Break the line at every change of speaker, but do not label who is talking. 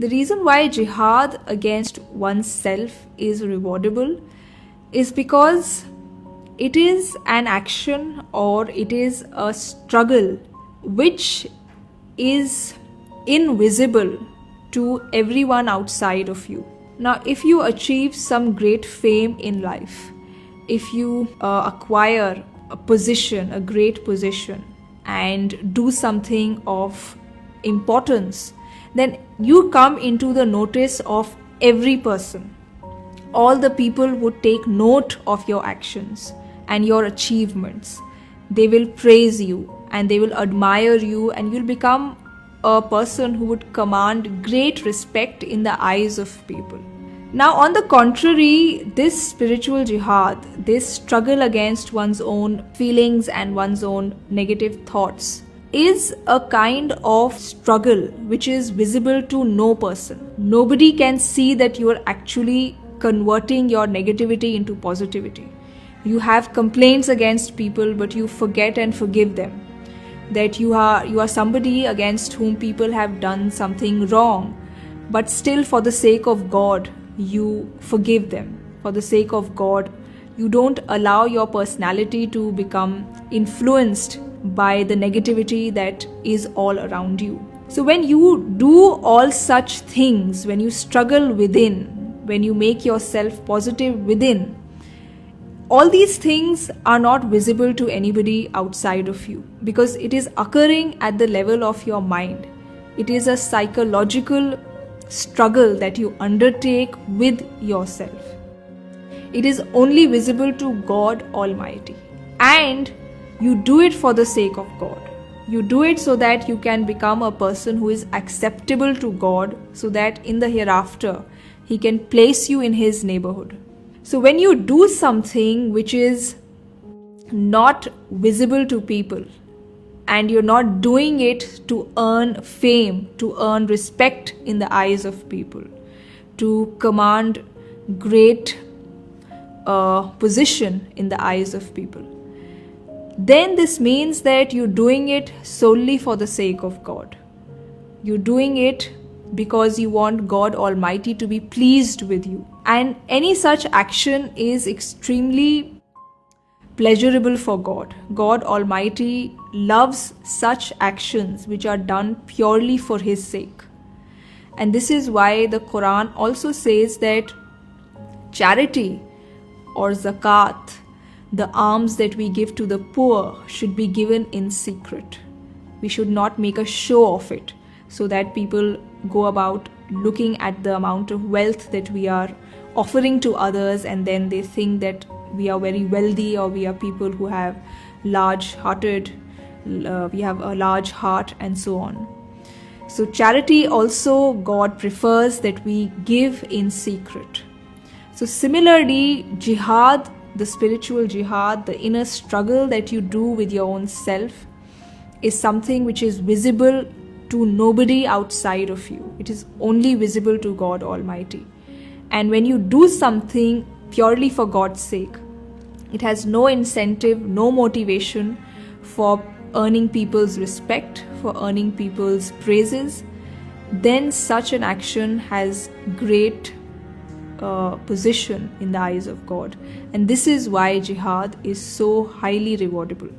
The reason why jihad against oneself is rewardable is because it is an action or it is a struggle which is invisible to everyone outside of you. Now, if you achieve some great fame in life, if you acquire a position, a great position, and do something of importance, then you come into the notice of every person. All the people would take note of your actions and your achievements. They will praise you and they will admire you, and you'll become a person who would command great respect in the eyes of people. Now, on the contrary, this spiritual jihad, this struggle against one's own feelings and one's own negative thoughts, is a kind of struggle which is visible to no person. Nobody can see that you are actually converting your negativity into positivity. You have complaints against people, but you forget and forgive them. That you are somebody against whom people have done something wrong, but still for the sake of God, you forgive them. For the sake of God, you don't allow your personality to become influenced by the negativity that is all around you. So when you do all such things, when you struggle within, when you make yourself positive within, all these things are not visible to anybody outside of you because it is occurring at the level of your mind. It is a psychological struggle that you undertake with yourself. It is only visible to God Almighty. And you do it for the sake of God. You do it so that you can become a person who is acceptable to God, so that in the hereafter, He can place you in His neighborhood. So when you do something which is not visible to people, and you're not doing it to earn fame, to earn respect in the eyes of people, to command great position in the eyes of people, then this means that you're doing it solely for the sake of God. You're doing it because you want God Almighty to be pleased with you. And any such action is extremely pleasurable for God. God Almighty loves such actions which are done purely for His sake. And this is why the Quran also says that charity or zakat, the alms that we give to the poor, should be given in secret. We should not make a show of it so that people go about looking at the amount of wealth that we are offering to others, and then they think that we are very wealthy, or we are people who have large-hearted, we have a large heart, and so on. So charity also, God prefers that we give in secret. So similarly, jihad, the spiritual jihad, the inner struggle that you do with your own self, is something which is visible to nobody outside of you. It is only visible to God Almighty. And when you do something purely for God's sake, it has no incentive, no motivation for earning people's respect, for earning people's praises, then such an action has great position in the eyes of God. And this is why jihad is so highly rewardable.